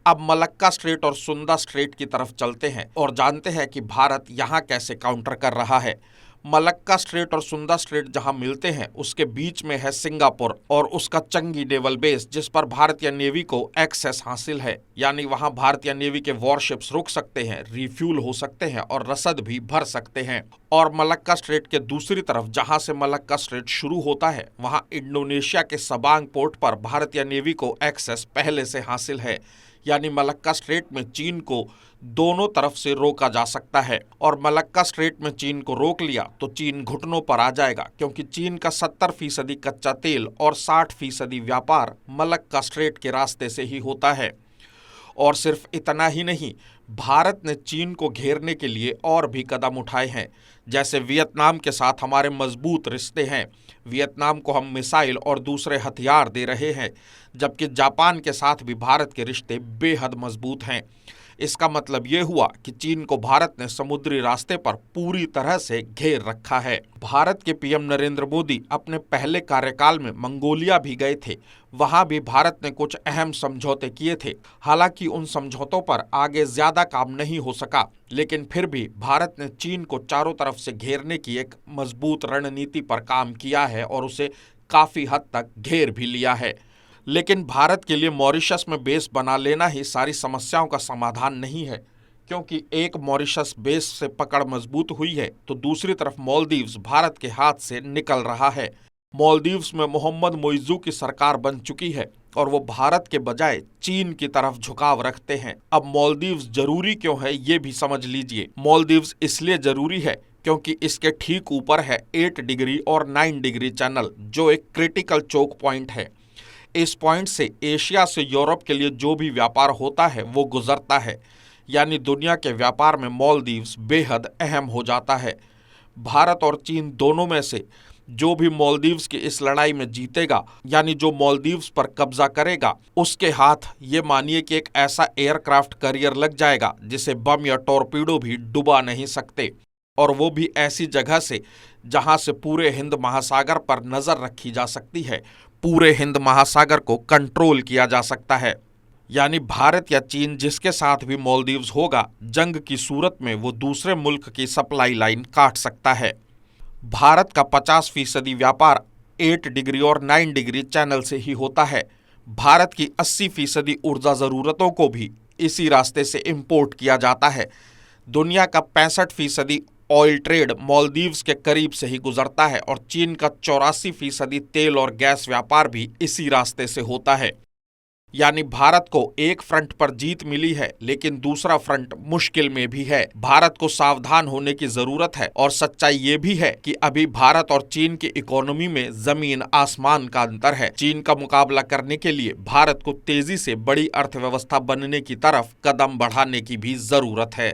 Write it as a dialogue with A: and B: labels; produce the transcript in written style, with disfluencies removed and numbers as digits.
A: अब Malacca strait और Sunda straight की तरफ चलते हैं और जानते हैं कि भारत यहाँ कैसे काउंटर कर रहा है। मलक्का स्ट्रेट और सुंदा स्ट्रेट जहां मिलते हैं उसके बीच में है सिंगापुर और उसका चंगी नेवल बेस, जिस पर भारतीय नेवी को एक्सेस हासिल है। यानी वहां भारतीय नेवी के वॉरशिप्स रुक सकते हैं, रिफ्यूल हो सकते हैं और रसद भी भर सकते हैं। और मलक्का स्ट्रेट के दूसरी तरफ जहां से मलक्का स्ट्रेट शुरू होता है वहां इंडोनेशिया के सबांग पोर्ट पर भारतीय नेवी को एक्सेस पहले से हासिल है। यानी मलक्का स्ट्रेट में चीन को दोनों तरफ से रोका जा सकता है और मलक्का स्ट्रेट में चीन को रोक लिया तो चीन घुटनों पर आ जाएगा, क्योंकि चीन का 70% कच्चा तेल और 60% व्यापार मलक्का स्ट्रेट के रास्ते से ही होता है। और सिर्फ इतना ही नहीं, भारत ने चीन को घेरने के लिए और भी कदम उठाए हैं। जैसे वियतनाम के साथ हमारे मजबूत रिश्ते हैं, वियतनाम को हम मिसाइल और दूसरे हथियार दे रहे हैं, जबकि जापान के साथ भी भारत के रिश्ते बेहद मजबूत हैं। इसका मतलब ये हुआ कि चीन को भारत ने समुद्री रास्ते पर पूरी तरह से घेर रखा है। भारत के पीएम नरेंद्र मोदी अपने पहले कार्यकाल में मंगोलिया भी गए थे। वहां भी भारत ने कुछ अहम समझौते किए थे। हालांकि उन समझौतों पर आगे ज्यादा काम नहीं हो सका, लेकिन फिर भी भारत ने चीन को चारों तरफ से घेरने की एक मजबूत रणनीति पर काम किया है और उसे काफी हद तक घेर भी लिया है। लेकिन भारत के लिए मॉरिशस में बेस बना लेना ही सारी समस्याओं का समाधान नहीं है, क्योंकि एक मॉरिशस बेस से पकड़ मजबूत हुई है तो दूसरी तरफ मालदीव्स भारत के हाथ से निकल रहा है। मालदीव्स में मोहम्मद मोइज़ू की सरकार बन चुकी है और वो भारत के बजाय चीन की तरफ झुकाव रखते हैं। अब मालदीव्स जरूरी क्यों है ये भी समझ लीजिए। मालदीव्स इसलिए जरूरी है क्योंकि इसके ठीक ऊपर है 8 डिग्री और 9 डिग्री चैनल, जो एक क्रिटिकल चोक पॉइंट है। इस पॉइंट से एशिया से यूरोप के लिए जो भी व्यापार होता है वो गुजरता है। यानी दुनिया के व्यापार में मालदीव्स बेहद अहम हो जाता है। भारत और चीन दोनों में से जो भी मालदीव्स की इस लड़ाई में जीतेगा, यानी जो मालदीव्स पर कब्जा करेगा, उसके हाथ ये मानिए कि एक ऐसा एयरक्राफ्ट करियर लग जाएगा जिसे बम या टॉर्पीडो भी डुबा नहीं सकते, और वो भी ऐसी जगह से जहां से पूरे हिंद महासागर पर नजर रखी जा सकती है, पूरे हिंद महासागर को कंट्रोल किया जा सकता है। यानी भारत या चीन जिसके साथ भी मालदीव्स होगा, जंग की सूरत में वो दूसरे मुल्क की सप्लाई लाइन काट सकता है। भारत का 50% व्यापार 8 डिग्री और 9 डिग्री चैनल से ही होता है। भारत की 80% ऊर्जा ज़रूरतों को भी इसी रास्ते से इंपोर्ट किया जाता है। दुनिया का 65% ऑयल ट्रेड मालदीव्स के करीब से ही गुजरता है और चीन का 84% तेल और गैस व्यापार भी इसी रास्ते से होता है। यानी भारत को एक फ्रंट पर जीत मिली है, लेकिन दूसरा फ्रंट मुश्किल में भी है। भारत को सावधान होने की जरूरत है और सच्चाई ये भी है कि अभी भारत और चीन की इकोनॉमी में जमीन आसमान का अंतर है। चीन का मुकाबला करने के लिए भारत को तेजी से बड़ी अर्थव्यवस्था बनने की तरफ कदम बढ़ाने की भी जरूरत है।